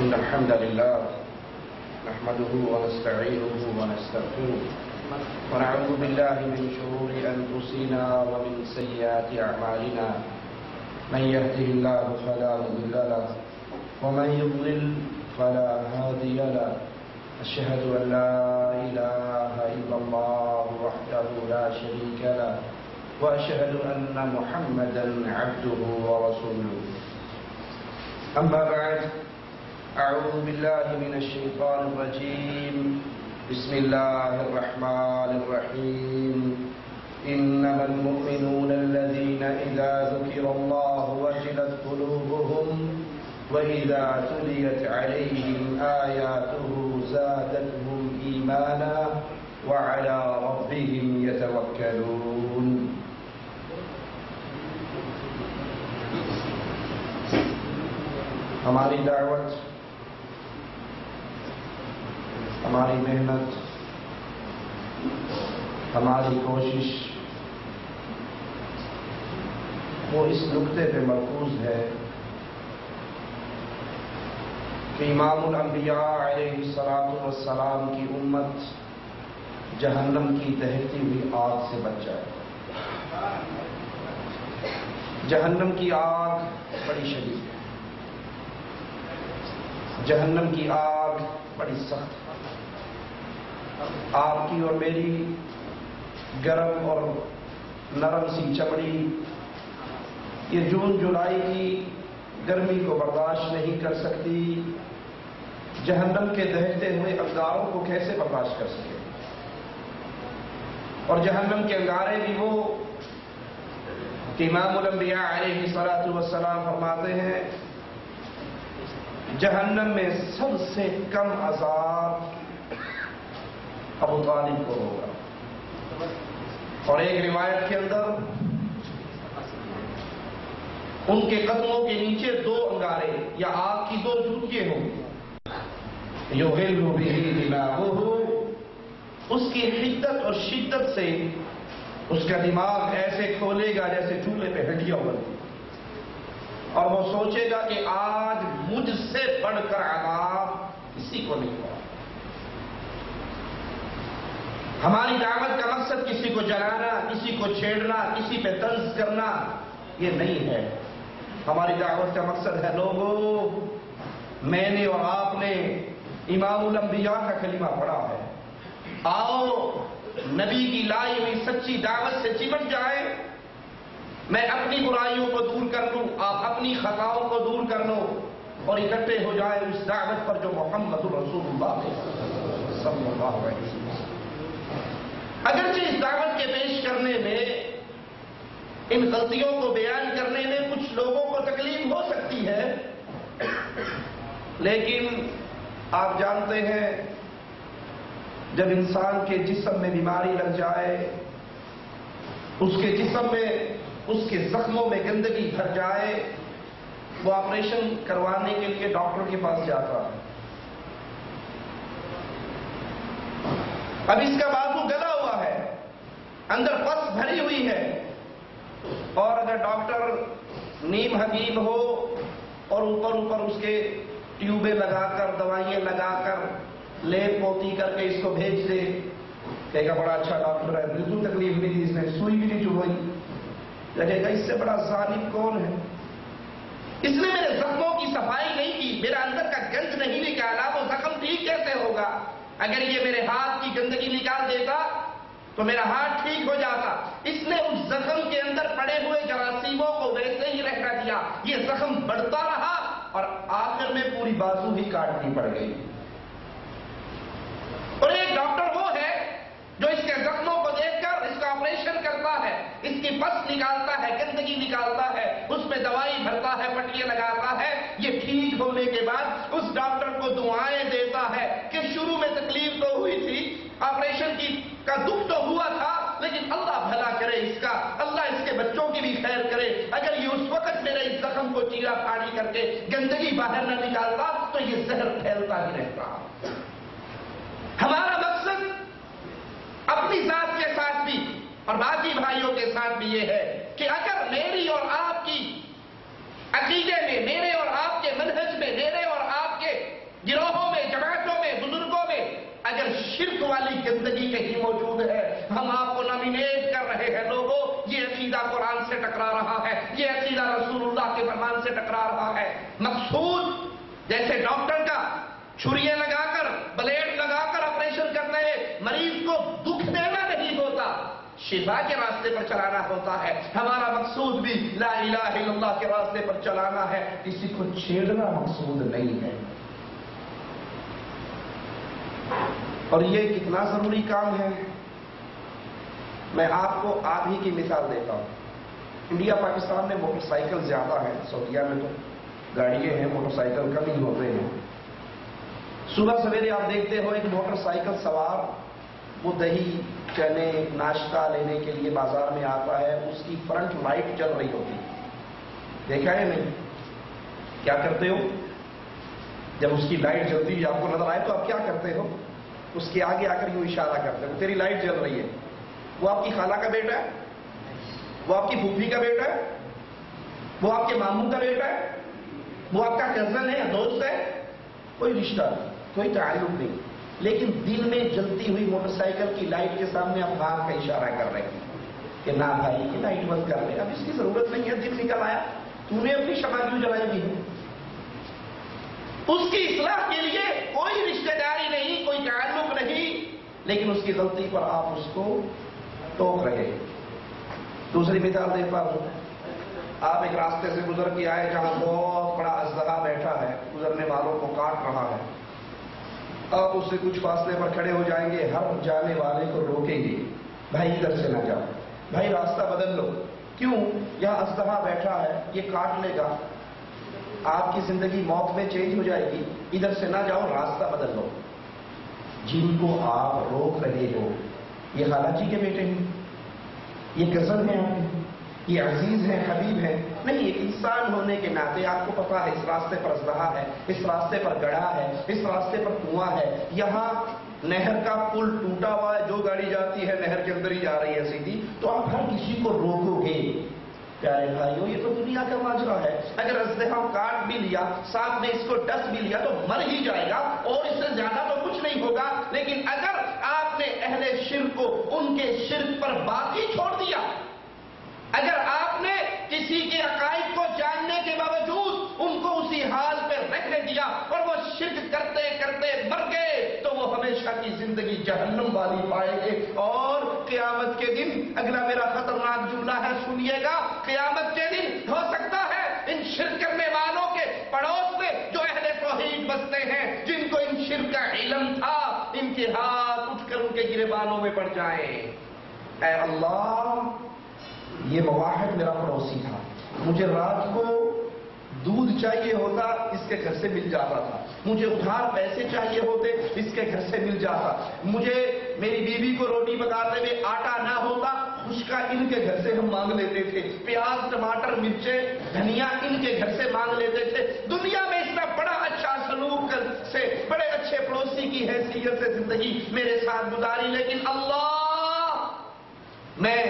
إن الحمد لله نحمده ونستعينه ونستغفره ونعوذ بالله من شرور أنفسنا ومن سيئات أعمالنا من يهده الله فلا مضل له ومن يضلل فلا هادي له أشهد أن لا إله إلا الله وحده لا شريك له وأشهد أن محمدا عبده ورسوله أما بعد أعوذ بالله من الشيطان الرجيم بسم الله الرحمن الرحيم إنما المؤمنون الذين إذا ذكر الله وجلت قلوبهم وإذا تليت عليهم آياته زادتهم إيمانا وعلى ربهم يتوكلون. ہماری دعوت، ہماری محنت، ہماری کوشش وہ اس نقطے پہ مرکوز ہے کہ امام الانبیاء علیہ السلام کی امت جہنم کی دہتی ہوئی آگ سے بچ جائے. جہنم کی آگ بڑی شدید ہے، جہنم کی آگ بڑی سخت ہے. آپ کی اور میری گرم اور نرم سی چمڑی یہ جون جولائی کی گرمی کو برداشت نہیں کر سکتی، جہنم کے دہتے ہوئے انگاروں کو کیسے برداشت کر سکے؟ اور جہنم کے انگارے بھی وہ کہ امام الانبیاء علیہ السلام فرماتے ہیں جہنم میں سب سے کم عذاب ابو طالب کو ہوگا. اور ایک روایت کے اندر ان کے قدموں کے نیچے 2 انگارے یا آگ کی 2 جوتیاں ہوں گی. یغل بہ دماغہ، اس کی حدت اور شدت سے اس کا دماغ ایسے کھولے گا جیسے چولہے پہ ہڈیاں بنتی، اور وہ سوچے گا کہ آج مجھ سے بڑھ کر عذاب کسی کو نہیں ہوا. ہماری دعوت کا مقصد کسی کو جلانا، کسی کو چھیڑنا، کسی پہ طنز کرنا یہ نہیں ہے. ہماری دعوت کا مقصد ہے لوگوں، میں نے اور آپ نے امام الانبیاء کا کلمہ پڑھا ہے، آؤ نبی کی لائی ہوئی سچی دعوت سے چمٹ جائیں. میں اپنی برائیوں کو دور کر لوں، آپ اپنی خطاؤں کو دور کر لو اور اکٹھے ہو جائیں اس دعوت پر جو محمد رسول اللہ صلی اللہ علیہ وسلم. اگرچہ اس دعوت کے پیش کرنے میں، ان غلطیوں کو بیان کرنے میں کچھ لوگوں کو تکلیف ہو سکتی ہے، لیکن آپ جانتے ہیں جب انسان کے جسم میں بیماری لگ جائے، اس کے جسم میں، اس کے زخموں میں گندگی بھر جائے، وہ آپریشن کروانے کے لیے ڈاکٹر کے پاس جاتا ہے. اب اس کا بازو گلا ہوا ہے، اندر پس بھری ہوئی ہے، اور اگر ڈاکٹر نیم حکیم ہو اور اوپر اس کے ٹیوبیں لگا کر، دوائیں لگا کر، لیپ پوتی کر کے اس کو بھیج دے، کہے گا بڑا اچھا ڈاکٹر ہے، بالکل تکلیف نہیں دی، اس نے سوئی بھی نہیں چبھائی. لگے گا اس سے بڑا ظالم کون ہے، اس نے میرے زخموں کی صفائی نہیں کی، میرا اندر کا گند نہیں نکالا، وہ زخم ٹھیک کیسے ہوگا؟ اگر یہ میرے ہاتھ کی گندگی نکال دیتا تو میرا ہاتھ ٹھیک ہو جاتا. اس نے اس زخم کے اندر پڑے ہوئے جراثیموں کو ویسے ہی رہنے دیا، یہ زخم بڑھتا رہا اور آخر میں پوری بازو ہی کاٹنی پڑ گئی. اور ایک ڈاکٹر وہ ہے جو اس کے زخموں کو دیکھ کر اس کا آپریشن کرتا ہے، اس کی پس نکالتا ہے، گندگی نکالتا ہے، اس میں دوائی بھرتا ہے، پٹیاں لگاتا ہے. یہ ٹھیک ہونے کے بعد اس ڈاکٹر کو دعائیں دیتا ہے کہ شروع میں تکلیف تو ہوئی تھی، آپریشن کا دکھ تو ہوا تھا، لیکن اللہ بھلا کرے اس کا، اللہ اس کے بچوں کی بھی خیر کرے. اگر یہ اس وقت میرے اس زخم کو چیرا پھاڑی کر کے گندگی باہر نہ نکالتا تو یہ زہر پھیلتا ہی رہتا. ہمارا مقصد اپنی ذات کے ساتھ بھی اور باقی بھائیوں کے ساتھ بھی یہ ہے کہ اگر میری اور آپ کی عقیدے میں، میرے اور آپ کے منہج میں، میرے اور آپ کے عقیدہ قرآن سے ٹکرا رہا ہے، یہ عقیدہ رسول اللہ کے فرمان سے ٹکرا رہا ہے۔ مقصود جیسے ڈاکٹر کا چھریاں لگا کر بلیڈ لگا کر آپریشن کرتے ہیں، مریض کو دکھ دینا نہیں ہوتا، شفا کے راستے پر چلانا ہوتا ہے۔ ہمارا مقصود بھی لا الہ الا اللہ کے راستے پر چلانا ہے، کسی کو چھیڑنا مقصود نہیں ہے۔ اور یہ کتنا ضروری کام ہے، میں آپ کو آج ہی کی مثال دیتا ہوں۔ انڈیا پاکستان میں موٹر سائیکل زیادہ ہے، سعودیہ میں تو گاڑیاں ہیں، موٹر سائیکل کم ہی ہوتے ہیں۔ صبح سویرے آپ دیکھتے ہو ایک موٹر سائیکل سوار وہ دہی چنے ناشتہ لینے کے لیے بازار میں آتا ہے، اس کی فرنٹ لائٹ جل رہی ہوتی ہے، دیکھا ہے نہیں؟ کیا کرتے ہو جب اس کی لائٹ جلتی ہے آپ کو نظر آئے تو آپ کیا کرتے ہو؟ اس کے آگے آ کر یوں اشارہ کرتے ہو، تیری لائٹ جل رہی ہے۔ وہ آپ کی خالہ کا بیٹا ہے، وہ آپ کی پھوپھی کا بیٹا ہے، وہ آپ کے ماموں کا بیٹا ہے، وہ آپ کا کزن ہے یا دوست ہے، کوئی رشتہ نہیں، کوئی تعلق نہیں، لیکن دن میں جلتی ہوئی موٹر سائیکل کی لائٹ کے سامنے آپ ہاتھ کا اشارہ کر رہے ہیں کہ نہ بھائی یہ لائٹ بند کر لے، اب اس کی ضرورت نہیں ہے، دن نکل آیا، تو نے اپنی شمع کیوں جلائی دی ہے؟ اس کی اصلاح کے لیے کوئی رشتہ داری نہیں، کوئی تعلق نہیں، لیکن اس کی غلطی پر آپ اس کو ٹوک رہے۔ دوسری مثال دیتا ہوں، آپ ایک راستے سے گزر کے آئے جہاں بہت بڑا اژدہا بیٹھا ہے، گزرنے والوں کو کاٹ رہا ہے، آپ اس سے کچھ فاصلے پر کھڑے ہو جائیں گے، ہر جانے والے کو روکیں گے، بھائی ادھر سے نہ جاؤ، بھائی راستہ بدل لو، کیوں؟ یہاں اژدہا بیٹھا ہے، یہ کاٹ لے گا، آپ کی زندگی موت میں چینج ہو جائے گی، ادھر سے نہ جاؤ، راستہ بدل لو۔ جن کو آپ روک رہے ہو یہ خالہ جی کے بیٹے ہیں، یہ کزن ہیں آپ کے، یہ عزیز ہیں، حبیب ہیں، نہیں، ایک انسان ہونے کے ناطے آپ کو پتا ہے اس راستے پر اژدہا ہے، اس راستے پر گڑھا ہے، اس راستے پر کنواں ہے، یہاں نہر کا پل ٹوٹا ہوا ہے، جو گاڑی جاتی ہے نہر کے اندر ہی جا رہی ہے سیدھی، تو آپ ہر کسی کو روکو گے۔ پیارے بھائیو، یہ تو دنیا کا ماجرا ہے، اگر اژدہا کاٹ بھی لیا، ساتھ میں اس کو ڈس بھی لیا تو مر ہی جائے گا، اور اس سے زیادہ تو کچھ نہیں ہوگا، لیکن اگر آپ نے اہل شرک کو ان کے شرک پر باقی چھوڑ دیا، اگر آپ نے کسی کے عقائد کو جاننے کے باوجود ان کو اسی حال پہ رکھنے دیا اور وہ شرک کرتے کرتے مر گئے، تو وہ ہمیشہ کی زندگی جہنم والی پائیں گے، اور قیامت کے دن، اگلا میرا خطرناک جملہ ہے، سنیے گا، قیامت کے دن ہو سکتا ہے ان شرک کرنے والوں کے پڑوس میں جو اہل توحید بستے ہیں، جن کو ان شرک کا علم تھا، ان کے ہاتھ اٹھ کر ان کے گریبانوں میں پڑ جائیں۔ اے اللہ، یہ موحد میرا پڑوسی تھا، مجھے رات کو دودھ چاہیے ہوتا اس کے گھر سے مل جاتا تھا، مجھے ادھار پیسے چاہیے ہوتے اس کے گھر سے مل جاتا، مجھے میری بیوی کو روٹی پکاتے ہوئے آٹا نہ ہوتا، خشکا ان کے گھر سے ہم مانگ لیتے تھے، پیاز ٹماٹر مرچیں دھنیا ان کے گھر سے مانگ لیتے تھے، دنیا میں اتنا بڑا اچھا سلوک سے، بڑے اچھے پڑوسی کی حیثیت سے زندگی میرے ساتھ گزاری، لیکن اللہ، میں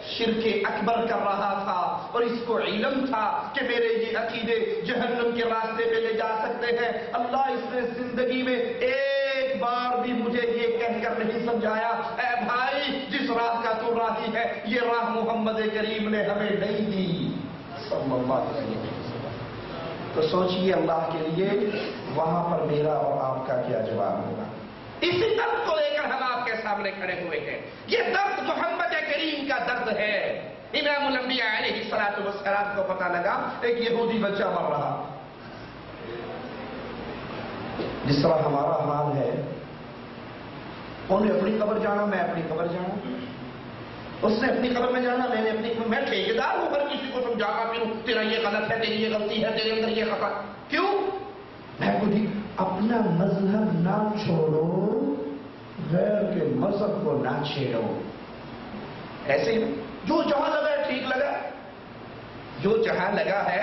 شرک اکبر کر رہا تھا اور اس کو علم تھا کہ میرے یہ عقیدے جہنم کے راستے پہ لے جا سکتے ہیں۔ اللہ اس نے زندگی میں ایک بار بھی مجھے یہ کہہ کر نہیں سمجھایا، اے بھائی جس راہ کا تو راہی ہے، یہ راہ محمد کریم نے ہمیں نہیں دی صلی اللہ علیہ وسلم۔ تو سوچئے اللہ کے لیے وہاں پر میرا اور آپ کا کیا جواب ہوگا۔ اسی درد کو لے کر ہم آپ کے سامنے کھڑے ہوئے ہیں، یہ درد محمد کریم کا درد ہے۔ امام الانبیاء علیہ الصلوۃ والسلام کو پتہ لگا ایک یہودی بچہ مر رہا، جس طرح ہمارا حال ہے، انہیں اپنی قبر جانا، میں اپنی قبر جانا، اس نے اپنی قبر میں جانا، میں نے اپنی قبر، میں ٹھیکیدار ہوں، ہر کسی کو سمجھاتا پھروں تیرا یہ غلط ہے، تیری یہ غلطی ہے، تیرے اندر یہ خطا، کیوں؟ میں کو اپنا مذہب نہ چھوڑو، غیر کے مذہب کو نہ چھیڑو، ایسے ہی جو جہاں لگا ہے ٹھیک لگا، جو جہاں لگا ہے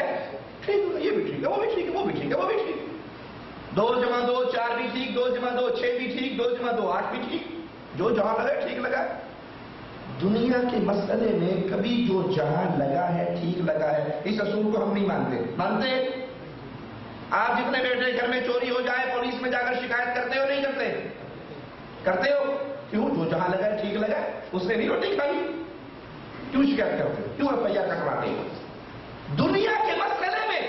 ٹھیک، یہ بھی ٹھیک ہے، وہ بھی ٹھیک ہے، وہ بھی ٹھیک ہے، وہ بھی ٹھیک ہے، 2 × 2 4 بھی ٹھیک، 2 × 2 6 بھی ٹھیک، 2 × 2 8 بھی ٹھیک، جو جہاں لگا ہے ٹھیک لگا۔ دنیا کے مسئلے میں کبھی جو جہاں لگا ہے ٹھیک لگا ہے، اس اصول کو ہم نہیں مانتے۔ آپ جتنے بیٹے گھر میں چوری ہو جائے پولیس میں جا کر شکایت کرتے ہو نہیں کرتے ہو؟ کیوں؟ جو جہاں لگا ہے ٹھیک لگا ہے، اس نے نہیں روٹی کھانی، کیوں شکایت کرتے ہو؟ کیوں FIR کٹواتے ہو؟ دنیا کے مسئلے میں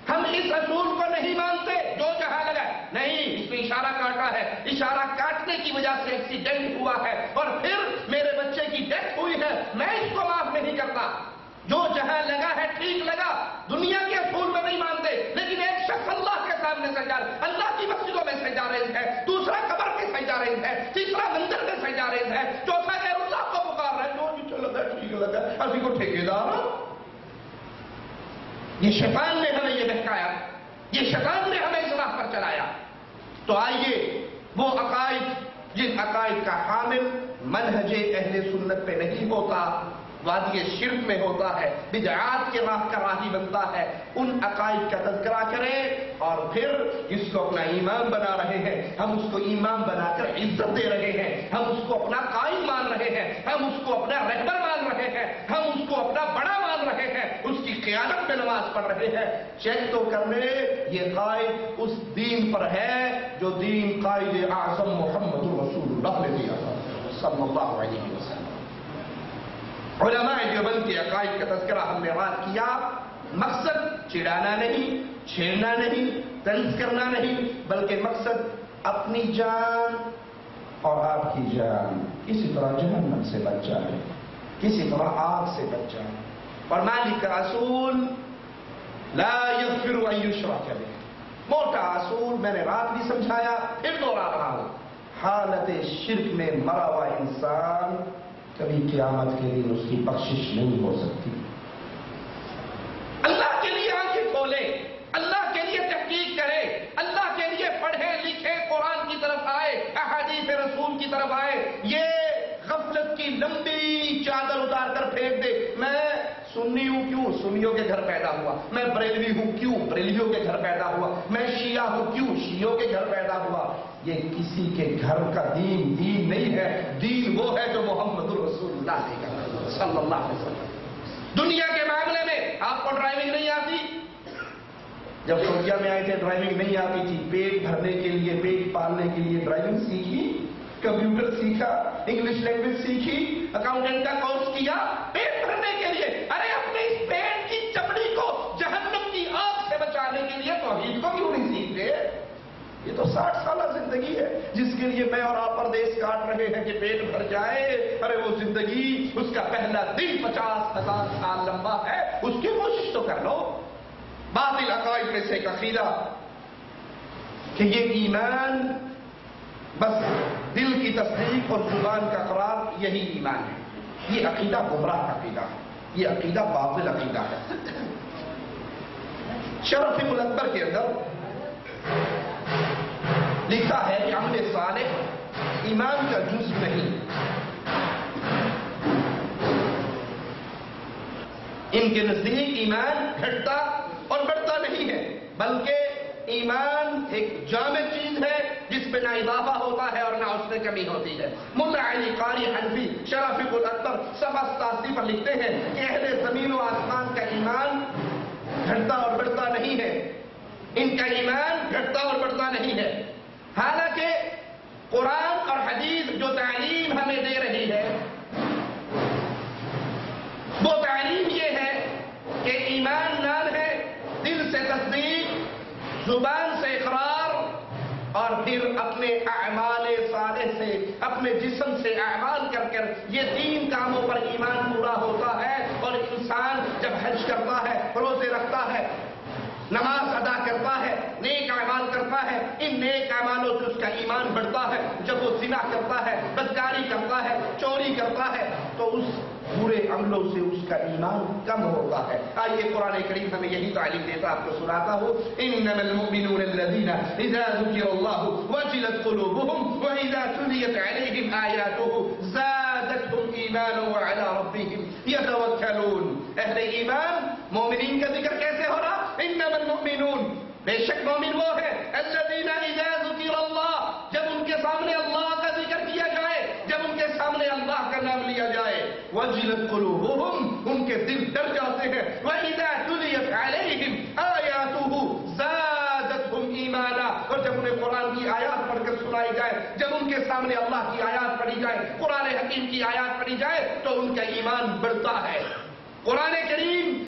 ہم اس اصول کو نہیں مانتے جو جہاں لگا نہیں، اس میں اشارہ کاٹا ہے، اشارہ کاٹنے کی وجہ سے ایکسیڈنٹ ہوا ہے اور پھر میرے بچے کی ڈیتھ ہوئی ہے، میں اس کو معاف نہیں کرتا۔ جو جہاں لگا ہے ٹھیک لگا، دنیا کے اصول میں نہیں مانتے، لیکن ایک شخص اللہ کے سامنے سجدہ، اللہ کی مسجدوں میں سجدہ ریز ہے، دوسرا قبر میں سجدہ ریز ہے، تیسرا مندر میں سجدہ ریز ہے، چوتھا غیر اللہ کو پکار رہا ہے، جو جسے لگا ٹھیک لگا، ابھی کو ٹھیکیدار۔ یہ شیطان نے ہمیں یہ بہکایا، یہ شیطان نے ہمیں اس راہ پر چلایا۔ تو آئیے وہ عقائد جن عقائد کا حامل منہج اہل سنت پہ نہیں ہوتا، وادی شرک میں ہوتا ہے، بدعات کے راہ کا راہی بنتا ہے، ان عقائد کا تذکرہ کریں اور پھر اس کو اپنا امام بنا رہے ہیں، ہم اس کو امام بنا کر عزت دے رہے ہیں، ہم اس کو اپنا قائد مان رہے ہیں، ہم اس کو اپنا رہبر مان رہے ہیں، ہم اس کو اپنا بڑا مان رہے ہیں، اس کی قیادت میں نماز پڑھ رہے ہیں۔ چیک تو کر لے یہ قائد اس دین پر ہے جو دین قائد اعظم محمد رسول اللہ نے دیا تھا صلی اللہ علیہ وسلم۔ علماء دیوبند کے عقائد کا تذکرہ ہم نے بات کیا، مقصد چڑھانا نہیں، چھیڑنا نہیں، طنز کرنا نہیں، بلکہ مقصد اپنی جان اور آپ کی جان کسی طرح جہنم سے بچ جائے، کسی طرح آگ سے بچ جائے۔ اور مالک کا اصول لا یغفر ان یشرک بہ، موٹا اصول میں نے رات بھی سمجھایا، پھر دوہرا رہا ہوں، حالت شرک میں مرا ہوا انسان کبھی قیامت کے دن اس کی بخشش نہیں ہو سکتی۔ اللہ کے لیے آنکھیں کھولے، اللہ کے لیے تحقیق کرے، اللہ کے لیے پڑھے لکھے، قرآن کی طرف آئے، احادیث رسول کی طرف آئے، یہ غفلت کی لمبی چادر اتار کر پھینک دے۔ میں سنی ہوں، کیوں؟ سنیوں کے گھر پیدا ہوا۔ میں بریلوی ہوں، کیوں؟ بریلویوں کے گھر پیدا ہوا۔ میں شیعہ ہوں، کیوں؟ شیعوں کے گھر پیدا ہوا۔ یہ کسی کے گھر کا دین نہیں ہے، دین وہ ہے جو محمد رسول اللہ نے کہا صلی اللہ علیہ وسلم۔ دنیا کے معاملے میں آپ کو ڈرائیونگ نہیں آتی؟ جب سعودیہ میں آئے تھے ڈرائیونگ نہیں آتی تھی، پیٹ بھرنے کے لیے، پیٹ پالنے کے لیے ڈرائیونگ سیکھی، کمپیوٹر سیکھا، انگلش لینگویج سیکھی، اکاؤنٹنٹ کا کورس کیا، پیٹ بھرنے کے لیے۔ ارے اپنے اس پیٹ کی چمڑی کو جہنم کی آگ سے بچانے کے لیے توحید کو کیوں نہیں سیکھتے؟ یہ تو 60 سالہ زندگی ہے جس کے لیے میں اور آپ پردیس کاٹ رہے ہیں کہ پیٹ بھر جائے۔ ارے وہ زندگی، اس کا پہلا دن 50,000 سال لمبا ہے، اس کی کوشش تو کر لو۔ باطل عقائد میں سے ایک عقیدہ کہ یہ ایمان بس دل کی تصدیق اور زبان کا اقرار یہی ایمان ہے، یہ عقیدہ گمراہ عقیدہ ہے، یہ عقیدہ باطل عقیدہ ہے۔ شرف الاکبر کے اندر لکھا ہے کہ عمل صالح ایمان کا جز نہیں، ان کے نزدیک ایمان گھٹتا اور بڑھتا نہیں ہے، بلکہ ایمان ایک جامع چیز ہے جس میں نہ اضافہ ہوتا ہے اور نہ اس میں کمی ہوتی ہے۔ ملا علی قاری حنفی شرف الاکبر صفحہ 87 پر لکھتے ہیں کہ اہل زمین و آسمان کا ایمان گھٹتا اور بڑھتا نہیں ہے، ان کا ایمان گھٹتا اور بڑھتا نہیں ہے۔ حالانکہ قرآن اور حدیث جو تعلیم ہمیں دے رہی ہے وہ تعلیم یہ ہے کہ ایمان نام ہے دل سے تصدیق، زبان سے اقرار اور پھر اپنے اعمال صالح سے، اپنے جسم سے اعمال کر کر یہ 3 کاموں پر ایمان پورا ہوتا ہے۔ اور انسان جب حج کرتا ہے، روزے رکھتا ہے، نماز ادا کرتا ہے، نیک اعمال کرتا ہے، ان نیک اعمالوں سے اس کا ایمان بڑھتا ہے۔ جب وہ زنا کرتا ہے، بدکاری کرتا ہے، چوری کرتا ہے تو اس برے عملوں سے اس کا ایمان کم ہوتا ہے۔ آئیے قرآن کریم ہمیں یہی تعلیم دیتا، آپ کو سناتا ہوں۔ انما المؤمنون الذين اذا ذكر الله وجلت قلوبهم واذا تليت عليهم آياته زادتهم ایمانا وعلى ربهم يتوکلون۔ اہل ایمان مومنین کا ذکر کیسے ہو رہا؟ انما المؤمنون، بے شک مومن وہ ہے، الذين اذا ذكر الله، جب ان کے سامنے اللہ کا ذکر کیا جائے، جب ان کے سامنے اللہ کا نام لیا جائے، وجلت قلوبهم، ان کے دل ڈر جاتے ہیں، واذا تليت عليهم آياته زادتهم ایمانا، اور جب انہیں قرآن کی آیات پڑھ کر سنائی جائے، جب ان کے سامنے اللہ کی آیات پڑھی جائے، قرآن حکیم کی آیات پڑھی جائے، تو ان کا ایمان بڑھتا ہے۔ قرآن کریم